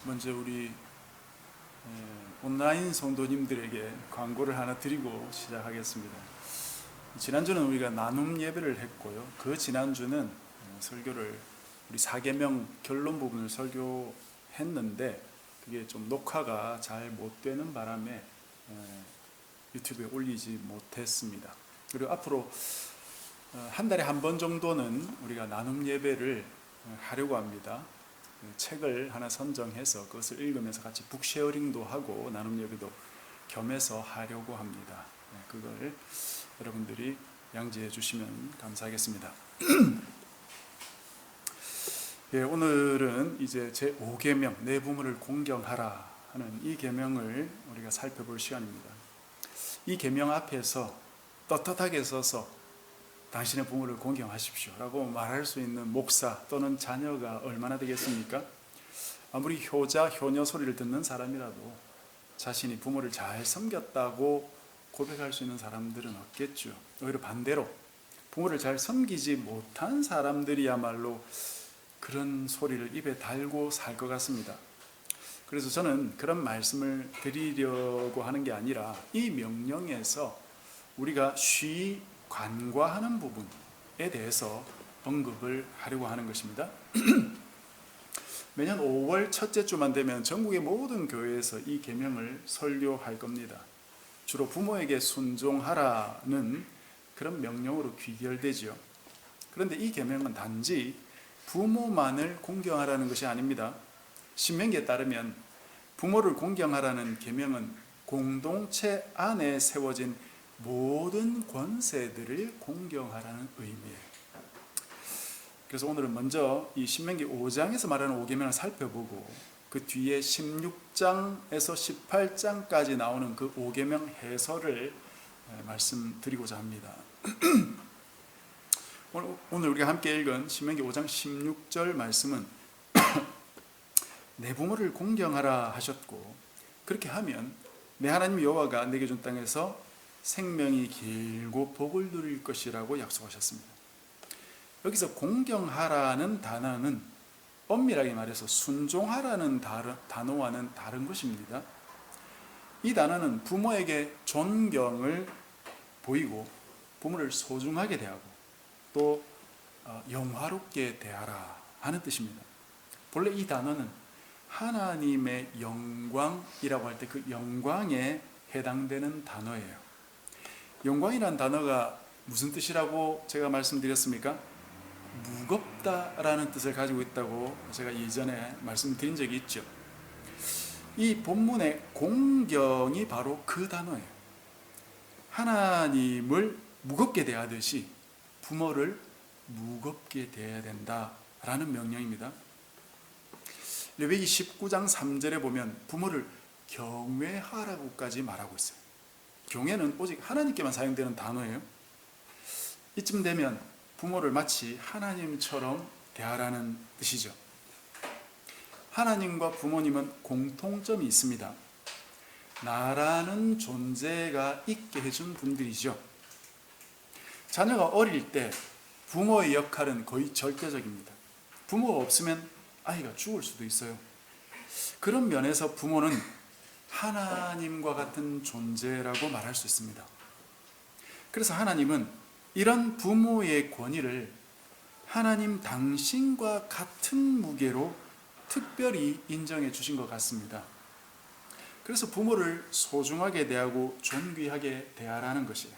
먼저 우리 온라인 성도님들에게 광고를 하나 드리고 시작하겠습니다. 지난주는 우리가 나눔 예배를 했고요. 그 지난주는 설교를 우리 4계명 결론 부분을 설교했는데 그게 좀 녹화가 잘 못 되는 바람에 유튜브에 올리지 못했습니다. 그리고 앞으로 한 달에 한 번 정도는 우리가 나눔 예배를 하려고 합니다. 책을 하나 선정해서 그것을 읽으면서 같이 북쉐어링도 하고 나눔 예배도 겸해서 하려고 합니다. 그걸 여러분들이 양지해 주시면 감사하겠습니다. 오늘은 이제 제 5계명 내 부모를 공경하라 하는 이 계명을 우리가 살펴볼 시간입니다. 이 계명 앞에서 떳떳하게 서서 당신의 부모를 공경하십시오 라고 말할 수 있는 목사 또는 자녀가 얼마나 되겠습니까? 아무리 효자, 효녀 소리를 듣는 사람이라도 자신이 부모를 잘 섬겼다고 고백할 수 있는 사람들은 없겠죠. 오히려 반대로 부모를 잘 섬기지 못한 사람들이야말로 그런 소리를 입에 달고 살 것 같습니다. 그래서 저는 그런 말씀을 드리려고 하는 게 아니라 이 명령에서 우리가 쉬이 관과하는 부분에 대해서 언급을 하려고 하는 것입니다. 매년 5월 첫째 주만 되면 전국의 모든 교회에서 이 계명을 설교할 겁니다. 주로 부모에게 순종하라는 그런 명령으로 귀결되지요. 그런데 이 계명은 단지 부모만을 공경하라는 것이 아닙니다. 신명기에 따르면 부모를 공경하라는 계명은 공동체 안에 세워진 모든 권세들을 공경하라는 의미예요. 그래서 오늘은 먼저 이 신명기 5장에서 말하는 5계명을 살펴보고 그 뒤에 16장에서 18장까지 나오는 그 5계명 해설을 말씀드리고자 합니다. 오늘 우리가 함께 읽은 신명기 5장 16절 말씀은 내 부모를 공경하라 하셨고 그렇게 하면 내 하나님 여호와가 내게 준 땅에서 생명이 길고 복을 누릴 것이라고 약속하셨습니다. 여기서 공경하라는 단어는 엄밀하게 말해서 순종하라는 단어와는 다른 것입니다. 이 단어는 부모에게 존경을 보이고 부모를 소중하게 대하고 또 영화롭게 대하라 하는 뜻입니다. 본래 이 단어는 하나님의 영광이라고 할 때 그 영광에 해당되는 단어예요. 영광이라는 단어가 무슨 뜻이라고 제가 말씀드렸습니까? 무겁다라는 뜻을 가지고 있다고 제가 예전에 말씀드린 적이 있죠. 이 본문의 공경이 바로 그 단어예요. 하나님을 무겁게 대하듯이 부모를 무겁게 대해야 된다라는 명령입니다. 레위기 19장 3절에 보면 부모를 경외하라고까지 말하고 있어요. 경외는 오직 하나님께만 사용되는 단어예요. 이쯤 되면 부모를 마치 하나님처럼 대하라는 뜻이죠. 하나님과 부모님은 공통점이 있습니다. 나라는 존재가 있게 해준 분들이죠. 자녀가 어릴 때 부모의 역할은 거의 절대적입니다. 부모가 없으면 아이가 죽을 수도 있어요. 그런 면에서 부모는 하나님과 같은 존재라고 말할 수 있습니다. 그래서 하나님은 이런 부모의 권위를 하나님 당신과 같은 무게로 특별히 인정해 주신 것 같습니다. 그래서 부모를 소중하게 대하고 존귀하게 대하라는 것이에요.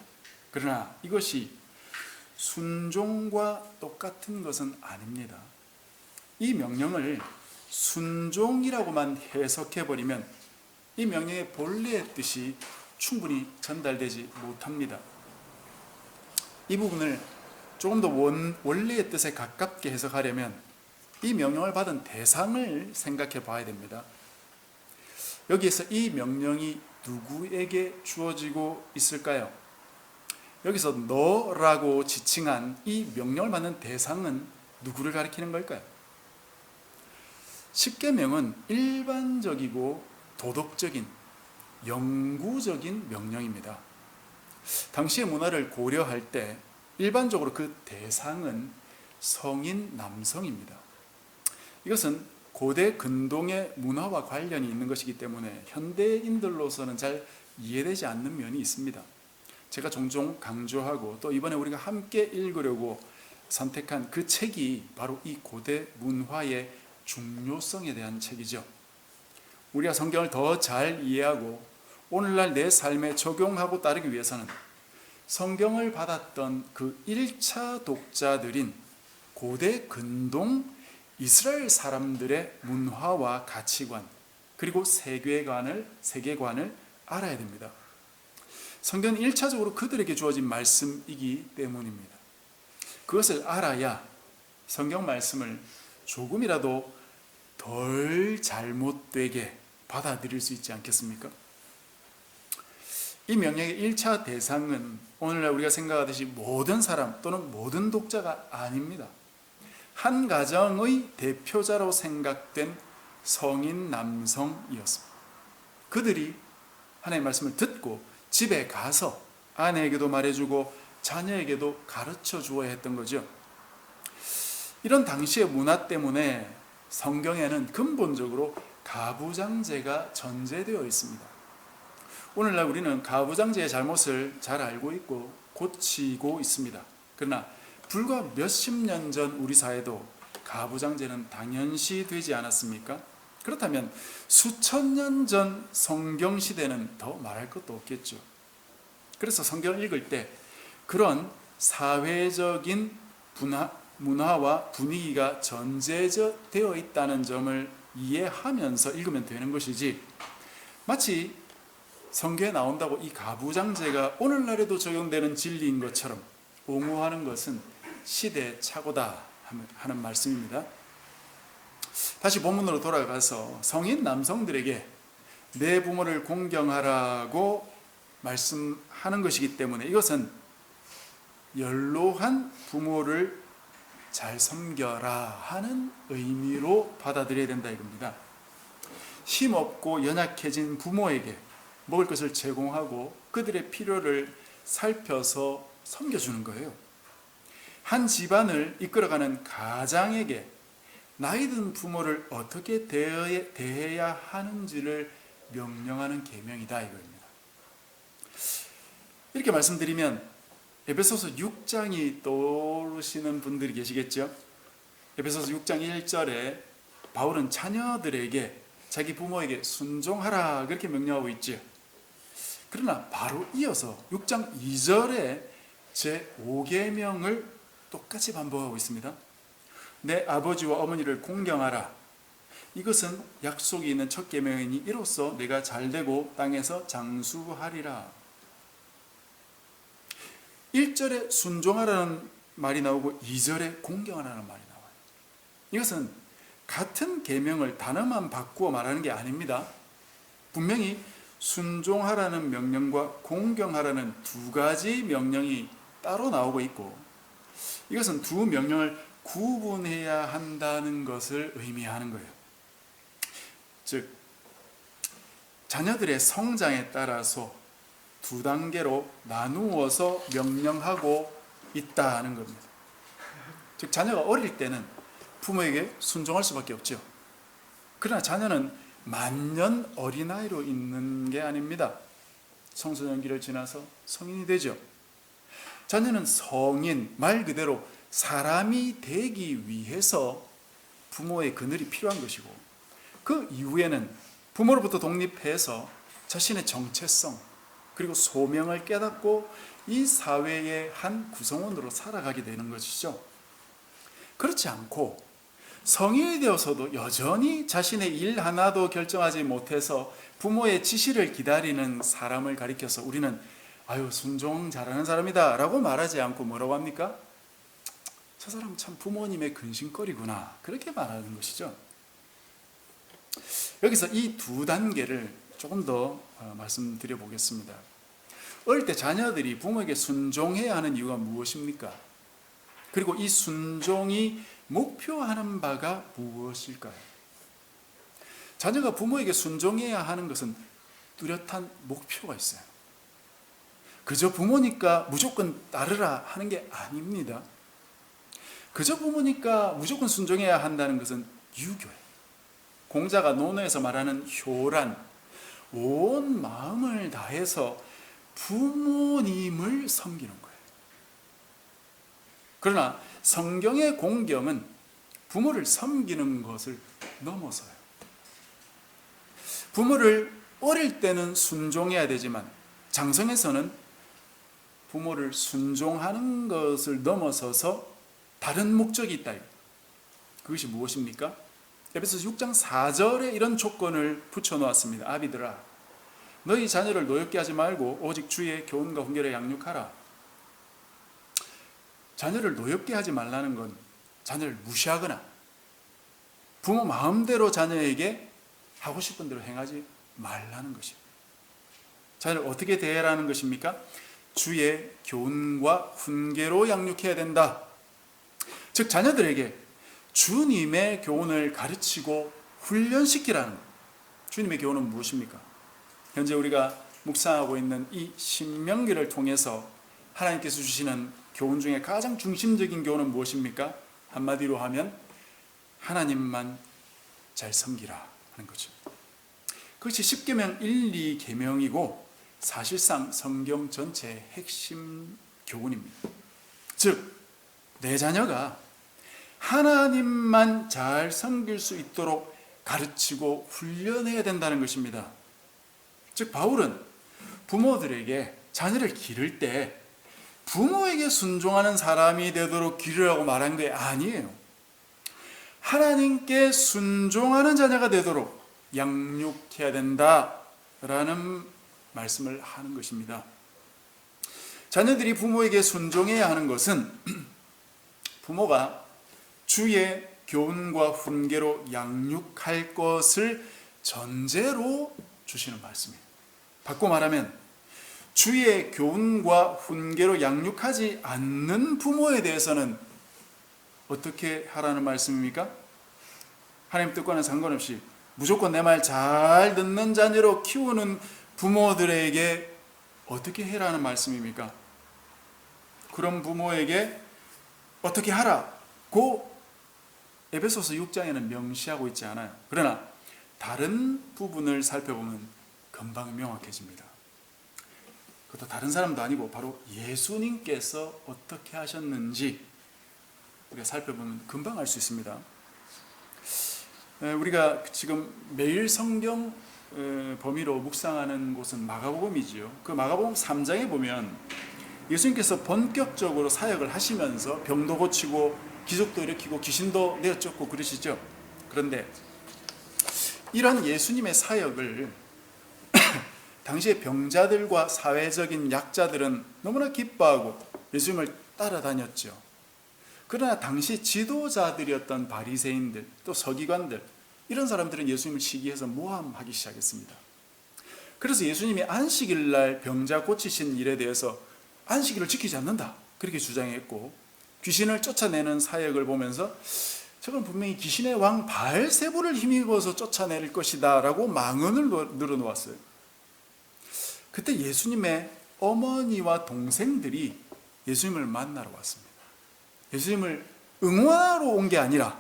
그러나 이것이 순종과 똑같은 것은 아닙니다. 이 명령을 순종이라고만 해석해버리면 이 명령의 본래의 뜻이 충분히 전달되지 못합니다. 이 부분을 조금 더 원래의 뜻에 가깝게 해석하려면 이 명령을 받은 대상을 생각해 봐야 됩니다. 여기에서 이 명령이 누구에게 주어지고 있을까요? 여기서 너라고 지칭한 이 명령을 받는 대상은 누구를 가리키는 걸까요? 10계명은 일반적이고 도덕적인, 영구적인 명령입니다. 당시의 문화를 고려할 때 일반적으로 그 대상은 성인 남성입니다. 이것은 고대 근동의 문화와 관련이 있는 것이기 때문에 현대인들로서는 잘 이해되지 않는 면이 있습니다. 제가 종종 강조하고 또 이번에 우리가 함께 읽으려고 선택한 그 책이 바로 이 고대 문화의 중요성에 대한 책이죠. 우리가 성경을 더 잘 이해하고 오늘날 내 삶에 적용하고 따르기 위해서는 성경을 받았던 그 1차 독자들인 고대 근동 이스라엘 사람들의 문화와 가치관 그리고 세계관을 알아야 됩니다. 성경은 1차적으로 그들에게 주어진 말씀이기 때문입니다. 그것을 알아야 성경 말씀을 조금이라도 덜 잘못되게 받아들일 수 있지 않겠습니까? 이 명령의 1차 대상은 오늘날 우리가 생각하듯이 모든 사람 또는 모든 독자가 아닙니다. 한 가정의 대표자로 생각된 성인 남성이었습니다. 그들이 하나님의 말씀을 듣고 집에 가서 아내에게도 말해주고 자녀에게도 가르쳐 주어야 했던 거죠. 이런 당시의 문화 때문에 성경에는 근본적으로 가부장제가 전제되어 있습니다. 오늘날 우리는 가부장제의 잘못을 잘 알고 있고 고치고 있습니다. 그러나 불과 몇십 년 전 우리 사회도 가부장제는 당연시 되지 않았습니까? 그렇다면 수천 년 전 성경시대는 더 말할 것도 없겠죠. 그래서 성경을 읽을 때 그런 사회적인 문화와 분위기가 전제되어 있다는 점을 이해하면서 읽으면 되는 것이지, 마치 성경에 나온다고 이 가부장제가 오늘날에도 적용되는 진리인 것처럼 옹호하는 것은 시대착오다 하는 말씀입니다. 다시 본문으로 돌아가서 성인 남성들에게 내 부모를 공경하라고 말씀하는 것이기 때문에 이것은 연로한 부모를 잘 섬겨라 하는 의미로 받아들여야 된다 이겁니다. 힘없고 연약해진 부모에게 먹을 것을 제공하고 그들의 필요를 살펴서 섬겨주는 거예요. 한 집안을 이끌어가는 가장에게 나이 든 부모를 어떻게 대해야 하는지를 명령하는 계명이다 이거입니다. 이렇게 말씀드리면 에베소서 6장이 떠오르시는 분들이 계시겠죠? 에베소서 6장 1절에 바울은 자녀들에게 자기 부모에게 순종하라 그렇게 명령하고 있죠. 그러나 바로 이어서 6장 2절에 제5계명을 똑같이 반복하고 있습니다. 내 아버지와 어머니를 공경하라. 이것은 약속이 있는 첫 계명이니 이로써 내가 잘되고 땅에서 장수하리라. 1절에 순종하라는 말이 나오고 2절에 공경하라는 말이 나와요. 이것은 같은 계명을 단어만 바꾸어 말하는 게 아닙니다. 분명히 순종하라는 명령과 공경하라는 두 가지 명령이 따로 나오고 있고, 이것은 두 명령을 구분해야 한다는 것을 의미하는 거예요. 즉, 자녀들의 성장에 따라서 두 단계로 나누어서 명령하고 있다는 겁니다. 즉, 자녀가 어릴 때는 부모에게 순종할 수밖에 없죠. 그러나 자녀는 만년 어린아이로 있는 게 아닙니다. 청소년기를 지나서 성인이 되죠. 자녀는 성인, 말 그대로 사람이 되기 위해서 부모의 그늘이 필요한 것이고, 그 이후에는 부모로부터 독립해서 자신의 정체성 그리고 소명을 깨닫고 이 사회의 한 구성원으로 살아가게 되는 것이죠. 그렇지 않고 성인이 되어서도 여전히 자신의 일 하나도 결정하지 못해서 부모의 지시를 기다리는 사람을 가리켜서 우리는 아유 순종 잘하는 사람이다 라고 말하지 않고 뭐라고 합니까? 저 사람 참 부모님의 근심거리구나, 그렇게 말하는 것이죠. 여기서 이 두 단계를 조금 더 말씀드려 보겠습니다. 어릴 때 자녀들이 부모에게 순종해야 하는 이유가 무엇입니까? 그리고 이 순종이 목표하는 바가 무엇일까요? 자녀가 부모에게 순종해야 하는 것은 뚜렷한 목표가 있어요. 그저 부모니까 무조건 따르라 하는 게 아닙니다. 그저 부모니까 무조건 순종해야 한다는 것은 유교예요. 공자가 논어에서 말하는 효란, 온 마음을 다해서 부모님을 섬기는 거예요. 그러나 성경의 공경은 부모를 섬기는 것을 넘어서요. 부모를 어릴 때는 순종해야 되지만 장성에서는 부모를 순종하는 것을 넘어서서 다른 목적이 있다. 그것이 무엇입니까? 에베소서 6장 4절에 이런 조건을 붙여놓았습니다. 아비들아, 너희 자녀를 노엽게 하지 말고 오직 주의 교훈과 훈계를 양육하라. 자녀를 노엽게 하지 말라는 건 자녀를 무시하거나 부모 마음대로 자녀에게 하고 싶은 대로 행하지 말라는 것입니다. 자녀를 어떻게 대해라는 것입니까? 주의 교훈과 훈계로 양육해야 된다. 즉 자녀들에게 주님의 교훈을 가르치고 훈련시키라는 것. 주님의 교훈은 무엇입니까? 현재 우리가 묵상하고 있는 이 신명기를 통해서 하나님께서 주시는 교훈 중에 가장 중심적인 교훈은 무엇입니까? 한마디로 하면 하나님만 잘 섬기라 하는 거죠. 그것이 10계명 1, 2계명이고 사실상 성경 전체의 핵심 교훈입니다. 즉, 내 자녀가 하나님만 잘 섬길 수 있도록 가르치고 훈련해야 된다는 것입니다. 즉, 바울은 부모들에게 자녀를 기를 때 부모에게 순종하는 사람이 되도록 기르라고 말한 게 아니에요. 하나님께 순종하는 자녀가 되도록 양육해야 된다라는 말씀을 하는 것입니다. 자녀들이 부모에게 순종해야 하는 것은 부모가 주의 교훈과 훈계로 양육할 것을 전제로 주시는 말씀이에요. 바꿔 말하면 주의 교훈과 훈계로 양육하지 않는 부모에 대해서는 어떻게 하라는 말씀입니까? 하나님 뜻과는 상관없이 무조건 내 말 잘 듣는 자녀로 키우는 부모들에게 어떻게 해라는 말씀입니까? 그런 부모에게 어떻게 하라고 에베소서 6장에는 명시하고 있지 않아요. 그러나 다른 부분을 살펴보면 금방 명확해집니다. 그것도 다른 사람도 아니고 바로 예수님께서 어떻게 하셨는지 우리가 살펴보면 금방 알 수 있습니다. 우리가 지금 매일 성경 범위로 묵상하는 곳은 마가복음이지요. 그 마가복음 3장에 보면 예수님께서 본격적으로 사역을 하시면서 병도 고치고 기적도 일으키고 귀신도 내어쫓고 그러시죠. 그런데 이런 예수님의 사역을 당시의 병자들과 사회적인 약자들은 너무나 기뻐하고 예수님을 따라다녔죠. 그러나 당시 지도자들이었던 바리새인들 또 서기관들 이런 사람들은 예수님을 시기해서 모함하기 시작했습니다. 그래서 예수님이 안식일 날 병자 고치신 일에 대해서 안식일을 지키지 않는다 그렇게 주장했고 귀신을 쫓아내는 사역을 보면서 저건 분명히 귀신의 왕 바알세불을 힘입어서 쫓아낼 것이다 라고 망언을 늘어놓았어요. 그때 예수님의 어머니와 동생들이 예수님을 만나러 왔습니다. 예수님을 응원하러 온 게 아니라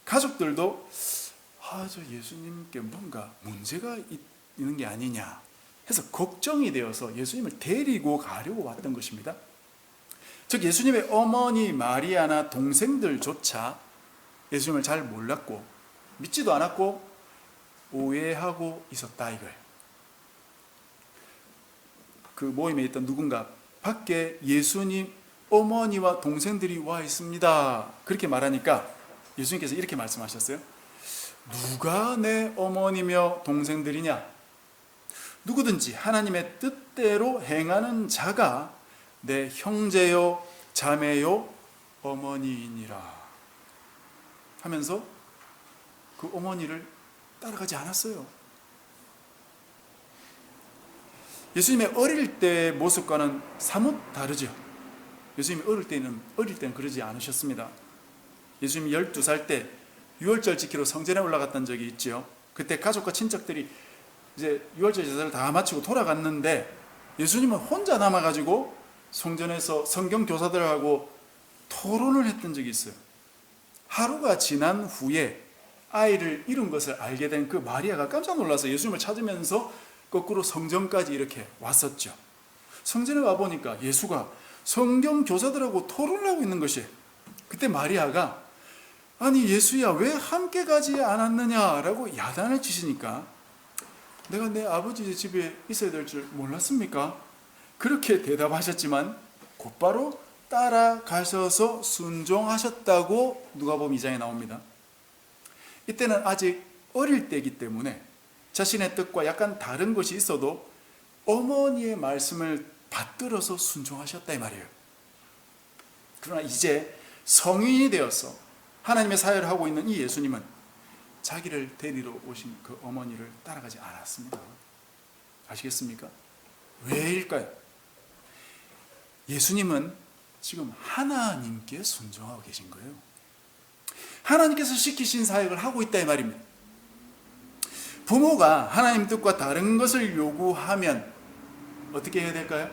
가족들도 저 예수님께 뭔가 문제가 있는 게 아니냐 해서 걱정이 되어서 예수님을 데리고 가려고 왔던 것입니다. 즉 예수님의 어머니 마리아나 동생들조차 예수님을 잘 몰랐고 믿지도 않았고 오해하고 있었다 이거예요. 그 모임에 있던 누군가 밖에 예수님 어머니와 동생들이 와 있습니다 그렇게 말하니까 예수님께서 이렇게 말씀하셨어요. 누가 내 어머니며 동생들이냐? 누구든지 하나님의 뜻대로 행하는 자가 내 형제요 자매요 어머니이니라 하면서 그 어머니를 따라가지 않았어요. 예수님의 어릴 때의 모습과는 사뭇 다르죠. 예수님이 어릴 때는 그러지 않으셨습니다. 예수님이 12살 때 유월절 지키러 성전에 올라갔던 적이 있죠. 그때 가족과 친척들이 이제 유월절 제사를 다 마치고 돌아갔는데 예수님은 혼자 남아가지고 성전에서 성경 교사들하고 토론을 했던 적이 있어요. 하루가 지난 후에 아이를 잃은 것을 알게 된 그 마리아가 깜짝 놀라서 예수님을 찾으면서 거꾸로 성전까지 이렇게 왔었죠. 성전에 와보니까 예수가 성경 교사들하고 토론을 하고 있는 것이, 그때 마리아가 아니 예수야 왜 함께 가지 않았느냐라고 야단을 치시니까 내가 내 아버지 집에 있어야 될 줄 몰랐습니까? 그렇게 대답하셨지만 곧바로 따라가셔서 순종하셨다고 누가복음 2장에 나옵니다. 이때는 아직 어릴 때이기 때문에 자신의 뜻과 약간 다른 것이 있어도 어머니의 말씀을 받들어서 순종하셨다 이 말이에요. 그러나 이제 성인이 되어서 하나님의 사역을 하고 있는 이 예수님은 자기를 데리러 오신 그 어머니를 따라가지 않았습니다. 아시겠습니까? 왜일까요? 예수님은 지금 하나님께 순종하고 계신 거예요. 하나님께서 시키신 사역을 하고 있다 이 말입니다. 부모가 하나님 뜻과 다른 것을 요구하면 어떻게 해야 될까요?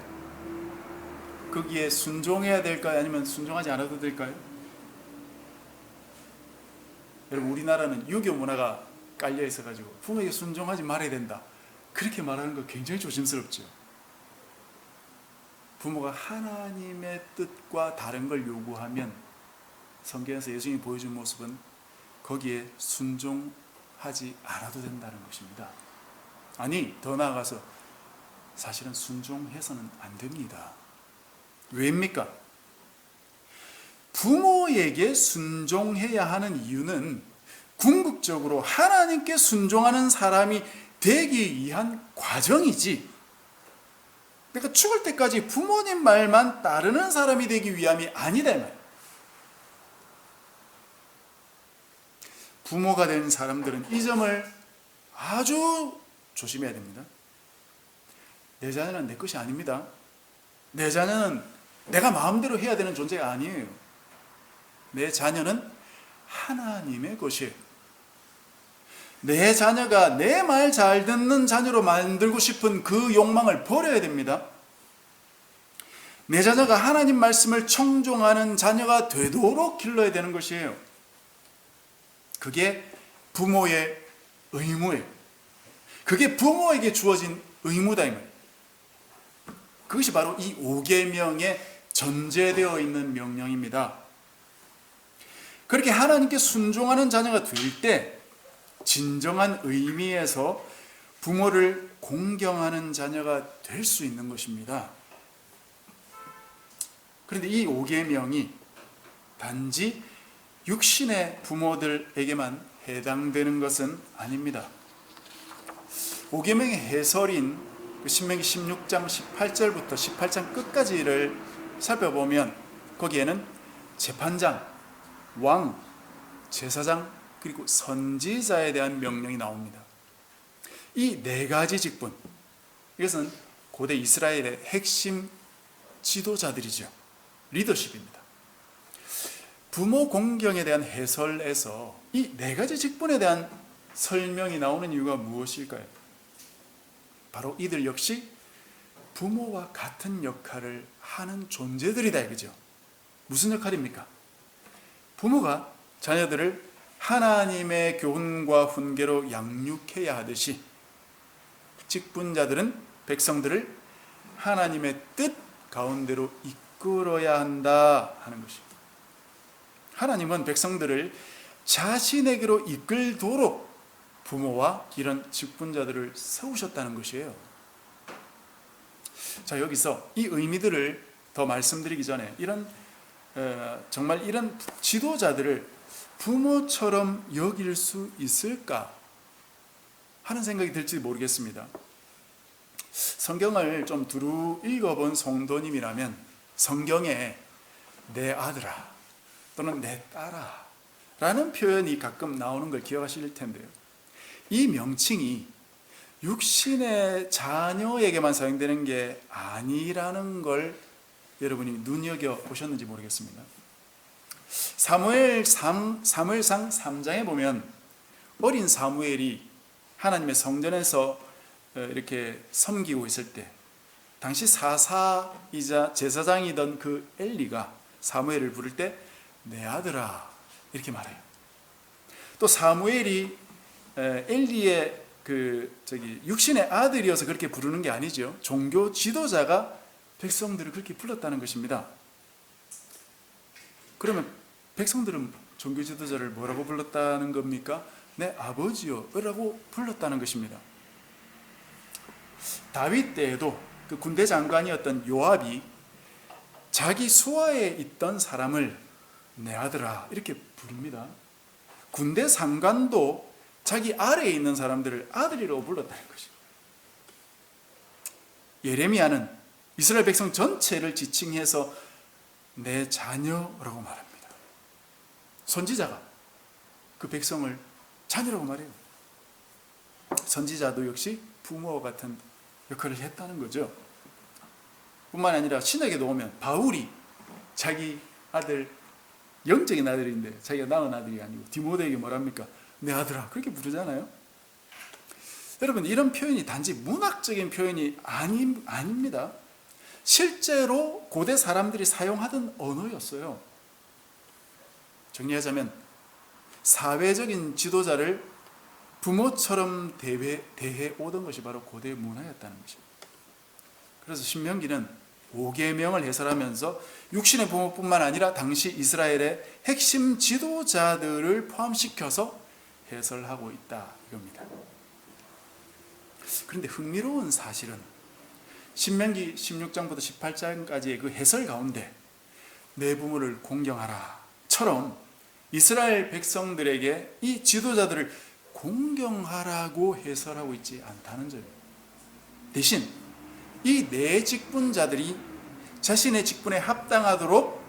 거기에 순종해야 될까요? 아니면 순종하지 않아도 될까요? 여러분, 우리나라는 유교 문화가 깔려 있어가지고 부모에게 순종하지 말아야 된다, 그렇게 말하는 거 굉장히 조심스럽죠. 부모가 하나님의 뜻과 다른 걸 요구하면 성경에서 예수님이 보여준 모습은 거기에 순종하지 않아도 된다는 것입니다. 아니, 더 나아가서 사실은 순종해서는 안 됩니다. 왜입니까? 부모에게 순종해야 하는 이유는 궁극적으로 하나님께 순종하는 사람이 되기 위한 과정이지, 그러니까 죽을 때까지 부모님 말만 따르는 사람이 되기 위함이 아니다 이 말이에요. 부모가 된 사람들은 이 점을 아주 조심해야 됩니다. 내 자녀는 내 것이 아닙니다. 내 자녀는 내가 마음대로 해야 되는 존재가 아니에요. 내 자녀는 하나님의 것이에요. 내 자녀가 내 말 잘 듣는 자녀로 만들고 싶은 그 욕망을 버려야 됩니다. 내 자녀가 하나님 말씀을 청종하는 자녀가 되도록 길러야 되는 것이에요. 그게 부모의 의무예요. 그게 부모에게 주어진 의무다 이 말이에요. 그것이 바로 이 5계명에 전제되어 있는 명령입니다. 그렇게 하나님께 순종하는 자녀가 될 때 진정한 의미에서 부모를 공경하는 자녀가 될 수 있는 것입니다. 그런데 이 5계명이 단지 육신의 부모들에게만 해당되는 것은 아닙니다. 5계명의 해설인 신명기 16장 18절부터 18장 끝까지를 살펴보면 거기에는 재판장, 왕, 제사장, 그리고 선지자에 대한 명령이 나옵니다. 이 네 가지 직분, 이것은 고대 이스라엘의 핵심 지도자들이죠. 리더십입니다. 부모 공경에 대한 해설에서 이 네 가지 직분에 대한 설명이 나오는 이유가 무엇일까요? 바로 이들 역시 부모와 같은 역할을 하는 존재들이다 이거죠. 무슨 역할입니까? 부모가 자녀들을 하나님의 교훈과 훈계로 양육해야 하듯이 직분자들은 백성들을 하나님의 뜻 가운데로 이끌어야 한다 하는 것입니다. 하나님은 백성들을 자신에게로 이끌도록 부모와 이런 직분자들을 세우셨다는 것이에요. 자, 여기서 이 의미들을 더 말씀드리기 전에 정말 이런 지도자들을 부모처럼 여길 수 있을까 하는 생각이 들지 모르겠습니다. 성경을 좀 두루 읽어본 성도님이라면 성경에 내 아들아 또는 내 딸아 라는 표현이 가끔 나오는 걸 기억하실 텐데요, 이 명칭이 육신의 자녀에게만 사용되는 게 아니라는 걸 여러분이 눈여겨보셨는지 모르겠습니다. 사무엘상 3장에 보면 어린 사무엘이 하나님의 성전에서 이렇게 섬기고 있을 때 당시 사사이자 제사장이던 그 엘리가 사무엘을 부를 때 내 아들아 이렇게 말해요. 또 사무엘이 엘리의 육신의 아들이어서 그렇게 부르는 게 아니죠. 종교 지도자가 백성들을 그렇게 불렀다는 것입니다. 그러면 백성들은 종교 지도자를 뭐라고 불렀다는 겁니까? 내 아버지요 라고 불렀다는 것입니다. 다윗 때에도 그 군대 장관이었던 요압이 자기 수하에 있던 사람을 내 아들아 이렇게 부릅니다. 군대 상관도 자기 아래에 있는 사람들을 아들이라고 불렀다는 것입니다. 예레미야는 이스라엘 백성 전체를 지칭해서 내 자녀라고 말합니다. 선지자가 그 백성을 자녀라고 말해요. 선지자도 역시 부모와 같은 역할을 했다는 거죠. 뿐만 아니라 신약에도 오면 바울이 자기 아들, 영적인 아들인데 자기가 낳은 아들이 아니고 디모데에게 뭐랍니까? 내 아들아 그렇게 부르잖아요. 여러분 이런 표현이 단지 문학적인 표현이 아닙니다. 실제로 고대 사람들이 사용하던 언어였어요. 정리하자면 사회적인 지도자를 부모처럼 대해 오던 것이 바로 고대 문화였다는 것입니다. 그래서 신명기는 5계명을 해설하면서 육신의 부모뿐만 아니라 당시 이스라엘의 핵심 지도자들을 포함시켜서 해설하고 있다 이겁니다. 그런데 흥미로운 사실은 신명기 16장부터 18장까지의 그 해설 가운데 내 부모를 공경하라 처럼 이스라엘 백성들에게 이 지도자들을 공경하라고 해설하고 있지 않다는 점입니다. 대신 이 네 직분자들이 자신의 직분에 합당하도록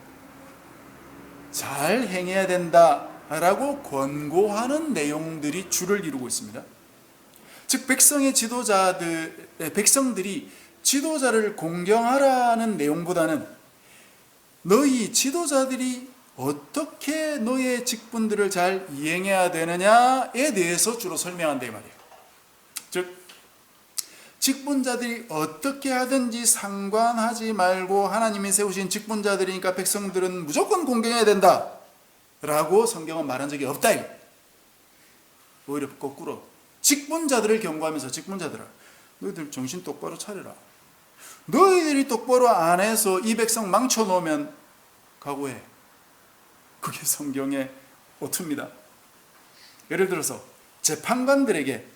잘 행해야 된다라고 권고하는 내용들이 주를 이루고 있습니다. 즉 백성들이 지도자를 공경하라는 내용보다는 너희 지도자들이 어떻게 너의 직분들을 잘 이행해야 되느냐에 대해서 주로 설명한다 이 말이에요. 즉 직분자들이 어떻게 하든지 상관하지 말고 하나님이 세우신 직분자들이니까 백성들은 무조건 공경해야 된다 라고 성경은 말한 적이 없다. 오히려 거꾸로 직분자들을 경고하면서 직분자들아 너희들 정신 똑바로 차려라. 너희들이 똑바로 안 해서 이 백성 망쳐놓으면 각오해. 그게 성경의 오투입니다. 예를 들어서 재판관들에게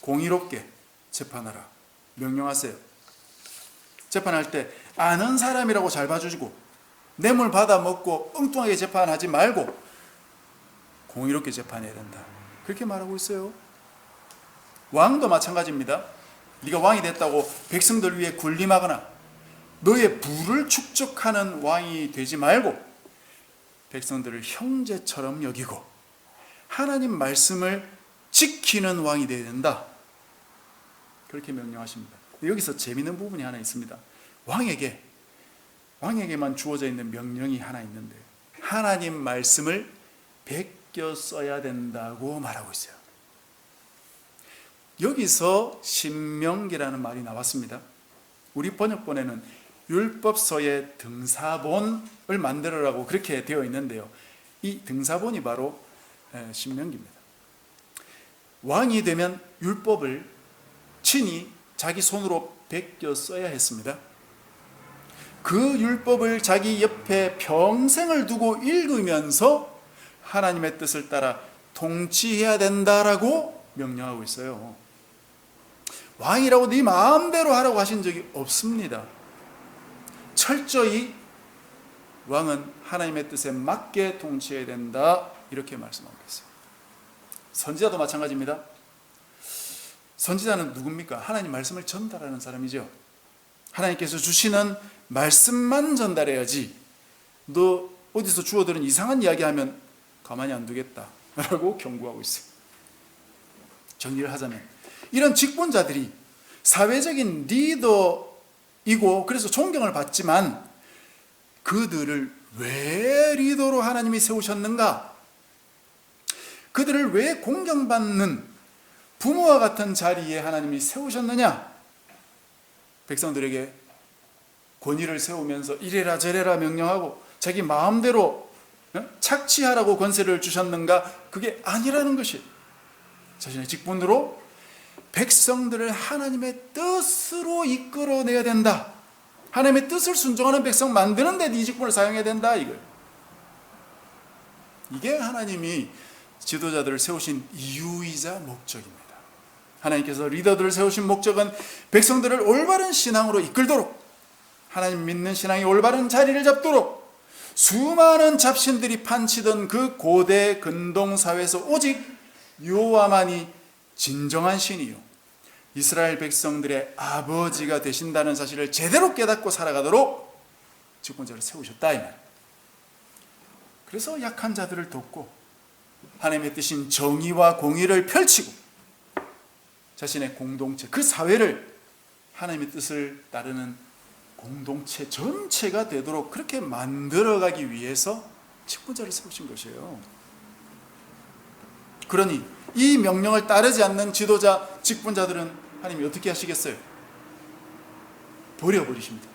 공의롭게 재판하라 명령하세요. 재판할 때 아는 사람이라고 잘 봐주시고 뇌물 받아 먹고 엉뚱하게 재판하지 말고 공의롭게 재판해야 된다. 그렇게 말하고 있어요. 왕도 마찬가지입니다. 네가 왕이 됐다고 백성들 위해 군림하거나 너의 부를 축적하는 왕이 되지 말고 백성들을 형제처럼 여기고 하나님 말씀을 지키는 왕이 되어야 된다. 그렇게 명령하십니다. 여기서 재미있는 부분이 하나 있습니다. 왕에게만 주어져 있는 명령이 하나 있는데 하나님 말씀을 베껴 써야 된다고 말하고 있어요. 여기서 신명기라는 말이 나왔습니다. 우리 번역본에는 율법서의 등사본을 만들어라고 그렇게 되어 있는데요. 이 등사본이 바로 신명기입니다. 왕이 되면 율법을 친히 자기 손으로 베껴 써야 했습니다. 그 율법을 자기 옆에 평생을 두고 읽으면서 하나님의 뜻을 따라 통치해야 된다라고 명령하고 있어요. 왕이라고 네 마음대로 하라고 하신 적이 없습니다. 철저히 왕은 하나님의 뜻에 맞게 통치해야 된다 이렇게 말씀하고 있어요. 선지자도 마찬가지입니다. 선지자는 누굽니까? 하나님 말씀을 전달하는 사람이죠. 하나님께서 주시는 말씀만 전달해야지 너 어디서 주워들은 이상한 이야기하면 가만히 안 두겠다 라고 경고하고 있어요. 정리를 하자면 이런 직분자들이 사회적인 리더이고 그래서 존경을 받지만 그들을 왜 리더로 하나님이 세우셨는가? 그들을 왜 공경받는 부모와 같은 자리에 하나님이 세우셨느냐? 백성들에게 권위를 세우면서 이래라 저래라 명령하고 자기 마음대로 착취하라고 권세를 주셨는가? 그게 아니라는 것이 자신의 직분으로 백성들을 하나님의 뜻으로 이끌어내야 된다. 하나님의 뜻을 순종하는 백성 만드는 데 이 직분을 사용해야 된다. 이게 하나님이 지도자들을 세우신 이유이자 목적입니다. 하나님께서 리더들을 세우신 목적은 백성들을 올바른 신앙으로 이끌도록, 하나님 믿는 신앙이 올바른 자리를 잡도록, 수많은 잡신들이 판치던 그 고대 근동사회에서 오직 여호와만이 진정한 신이요 이스라엘 백성들의 아버지가 되신다는 사실을 제대로 깨닫고 살아가도록 직분자를 세우셨다 이 말. 그래서 약한 자들을 돕고 하나님의 뜻인 정의와 공의를 펼치고 자신의 공동체, 그 사회를 하나님의 뜻을 따르는 공동체 전체가 되도록 그렇게 만들어가기 위해서 직분자를 세우신 것이에요. 그러니 이 명령을 따르지 않는 지도자, 직분자들은 하나님이 어떻게 하시겠어요? 버려버리십니다.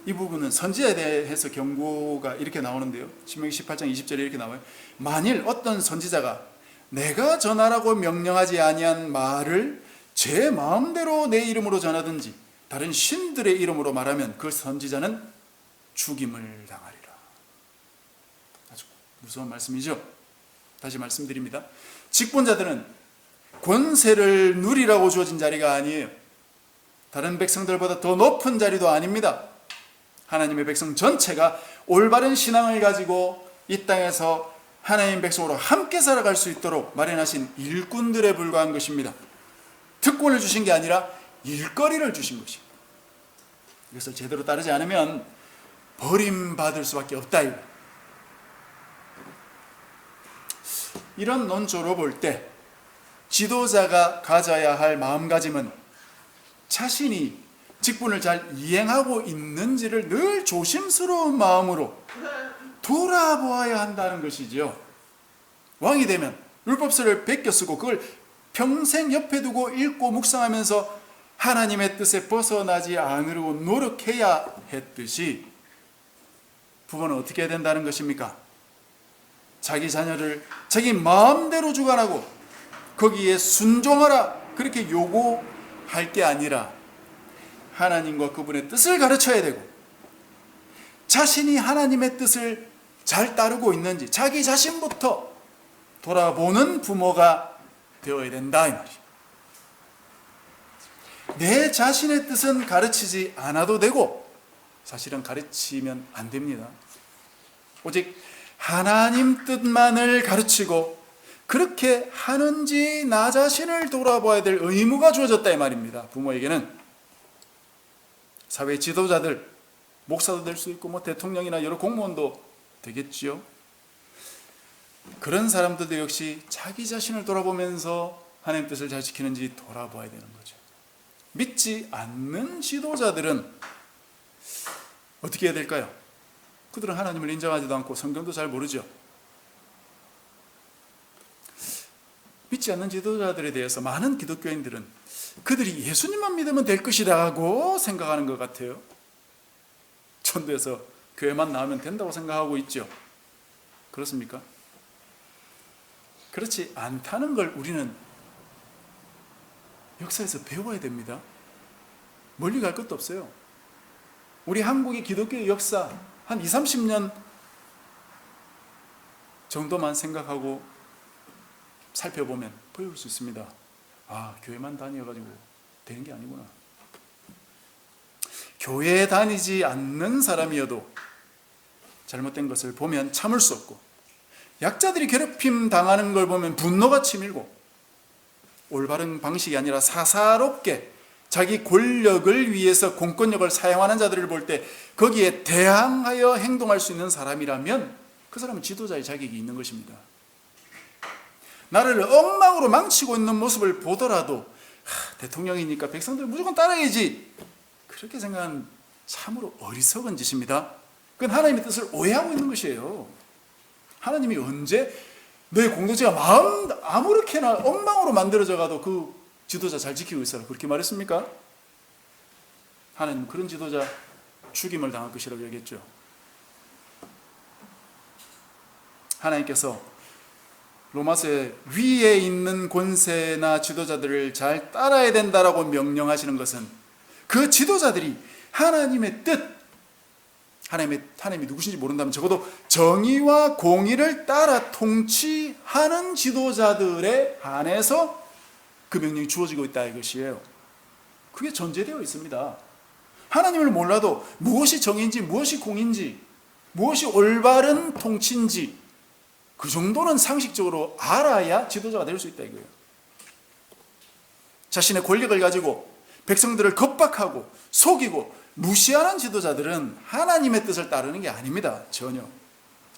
이 부분은 선지자에 대해서 경고가 이렇게 나오는데요. 신명기 18장 20절에 이렇게 나와요. 만일 어떤 선지자가 내가 전하라고 명령하지 아니한 말을 제 마음대로 내 이름으로 전하든지 다른 신들의 이름으로 말하면 그 선지자는 죽임을 당하리라. 아주 무서운 말씀이죠. 다시 말씀드립니다. 직분자들은 권세를 누리라고 주어진 자리가 아니에요. 다른 백성들보다 더 높은 자리도 아닙니다. 하나님의 백성 전체가 올바른 신앙을 가지고 이 땅에서 하나님 백성으로 함께 살아갈 수 있도록 마련하신 일꾼들에 불과한 것입니다. 특권을 주신 게 아니라 일거리를 주신 것입니다. 이것을 제대로 따르지 않으면 버림받을 수밖에 없다. 이런 논조로 볼 때 지도자가 가져야 할 마음가짐은 자신이 직분을 잘 이행하고 있는지를 늘 조심스러운 마음으로 돌아보아야 한다는 것이지요. 왕이 되면 율법서를 베껴 쓰고 그걸 평생 옆에 두고 읽고 묵상하면서 하나님의 뜻에 벗어나지 않으려고 노력해야 했듯이 부모는 어떻게 해야 된다는 것입니까? 자기 자녀를 자기 마음대로 주관하고 거기에 순종하라 그렇게 요구할 게 아니라 하나님과 그분의 뜻을 가르쳐야 되고 자신이 하나님의 뜻을 잘 따르고 있는지 자기 자신부터 돌아보는 부모가 되어야 된다 이 말이죠. 내 자신의 뜻은 가르치지 않아도 되고 사실은 가르치면 안 됩니다. 오직 하나님 뜻만을 가르치고 그렇게 하는지 나 자신을 돌아봐야 될 의무가 주어졌다 이 말입니다. 부모에게는 사회 지도자들, 목사도 될 수 있고 뭐 대통령이나 여러 공무원도 되겠지요. 그런 사람들도 역시 자기 자신을 돌아보면서 하나님 뜻을 잘 지키는지 돌아봐야 되는 거죠. 믿지 않는 지도자들은 어떻게 해야 될까요? 그들은 하나님을 인정하지도 않고 성경도 잘 모르죠. 믿지 않는 지도자들에 대해서 많은 기독교인들은 그들이 예수님만 믿으면 될 것이라고 생각하는 것 같아요. 전도해서 교회만 나오면 된다고 생각하고 있죠. 그렇습니까? 그렇지 않다는 걸 우리는 역사에서 배워야 됩니다. 멀리 갈 것도 없어요. 우리 한국의 기독교의 역사 한 20, 30년 정도만 생각하고 살펴보면 보일 수 있습니다. 아, 교회만 다녀가지고 되는 게 아니구나. 교회에 다니지 않는 사람이어도 잘못된 것을 보면 참을 수 없고 약자들이 괴롭힘 당하는 걸 보면 분노가 치밀고 올바른 방식이 아니라 사사롭게 자기 권력을 위해서 공권력을 사용하는 자들을 볼 때 거기에 대항하여 행동할 수 있는 사람이라면 그 사람은 지도자의 자격이 있는 것입니다. 나라를 엉망으로 망치고 있는 모습을 보더라도 대통령이니까 백성들 무조건 따라야지 그렇게 생각하는 참으로 어리석은 짓입니다. 그건 하나님의 뜻을 오해하고 있는 것이에요. 하나님이 언제 너의 공동체가 마음 아무렇게나 엉망으로 만들어져 가도 그 지도자 잘 지키고 있어라 그렇게 말했습니까? 하나님은 그런 지도자 죽임을 당할 것이라고 얘기했죠. 하나님께서 로마서의 위에 있는 권세나 지도자들을 잘 따라야 된다라고 명령하시는 것은 그 지도자들이 하나님의 뜻, 하나님이 누구신지 모른다면 적어도 정의와 공의를 따라 통치하는 지도자들에 한해서 그 명령이 주어지고 있다 이것이에요. 그게 전제되어 있습니다. 하나님을 몰라도 무엇이 정의인지 무엇이 공인지 무엇이 올바른 통치인지 그 정도는 상식적으로 알아야 지도자가 될 수 있다 이거예요. 자신의 권력을 가지고 백성들을 겁박하고 속이고 무시하는 지도자들은 하나님의 뜻을 따르는 게 아닙니다. 전혀.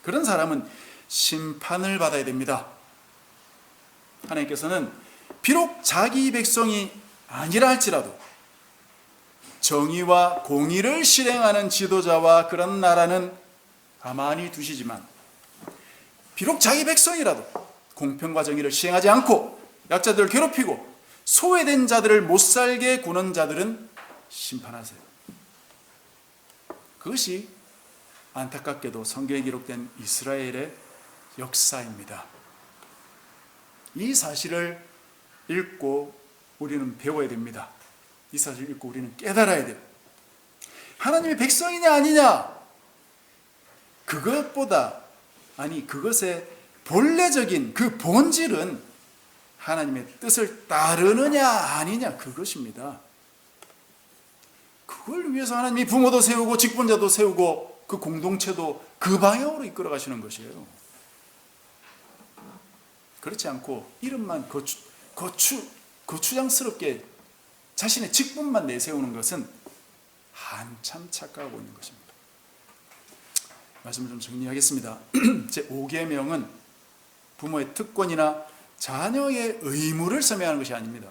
그런 사람은 심판을 받아야 됩니다. 하나님께서는 비록 자기 백성이 아니라 할지라도 정의와 공의를 실행하는 지도자와 그런 나라는 가만히 두시지만 비록 자기 백성이라도 공평과 정의를 시행하지 않고 약자들을 괴롭히고 소외된 자들을 못살게 구는 자들은 심판하세요. 그것이 안타깝게도 성경에 기록된 이스라엘의 역사입니다. 이 사실을 읽고 우리는 배워야 됩니다. 이 사실을 읽고 우리는 깨달아야 돼요. 하나님의 백성이냐 아니냐 그것보다 그것의 본래적인 그 본질은 하나님의 뜻을 따르느냐 아니냐 그것입니다. 그걸 위해서 하나님이 부모도 세우고 직분자도 세우고 그 공동체도 그 방향으로 이끌어 가시는 것이에요. 그렇지 않고 이름만 거추장스럽게 자신의 직분만 내세우는 것은 한참 착각하고 있는 것입니다. 말씀을 좀 정리하겠습니다. 제5계명은 부모의 특권이나 자녀의 의무를 설명하는 것이 아닙니다.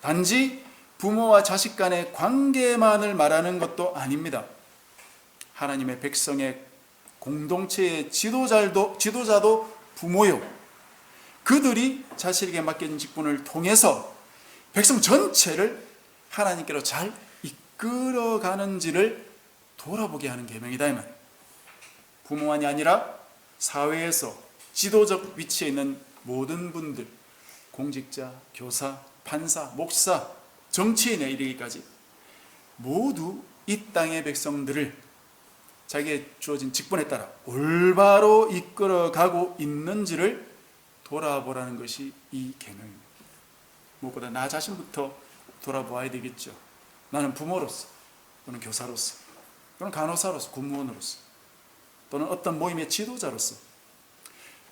단지 부모와 자식 간의 관계만을 말하는 것도 아닙니다. 하나님의 백성의 공동체의 지도자도 부모요. 그들이 자신에게 맡겨진 직분을 통해서 백성 전체를 하나님께로 잘 이끌어가는지를 돌아보게 하는 계명이다 이 말이에요. 부모만이 아니라 사회에서 지도적 위치에 있는 모든 분들, 공직자, 교사, 판사, 목사, 정치인에 이르기까지 모두 이 땅의 백성들을 자기의 주어진 직분에 따라 올바로 이끌어가고 있는지를 돌아보라는 것이 이 계명입니다. 무엇보다 나 자신부터 돌아보아야 되겠죠. 나는 부모로서 또는 교사로서 또는 간호사로서 군무원으로서 또는 어떤 모임의 지도자로서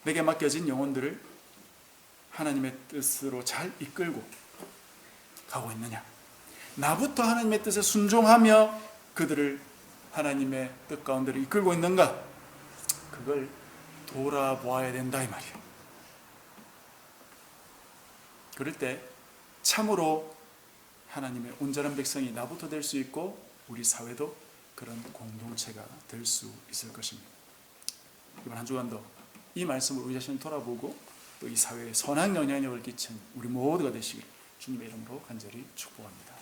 내게 맡겨진 영혼들을 하나님의 뜻으로 잘 이끌고 가고 있느냐, 나부터 하나님의 뜻에 순종하며 그들을 하나님의 뜻 가운데로 이끌고 있는가, 그걸 돌아보아야 된다 이 말이에요. 그럴 때 참으로 하나님의 온전한 백성이 나부터 될 수 있고 우리 사회도 그런 공동체가 될 수 있을 것입니다. 이번 한 주간도 이 말씀을 우리 자신을 돌아보고 또 이 사회에 선한 영향력을 끼친 우리 모두가 되시길 주님의 이름으로 간절히 축복합니다.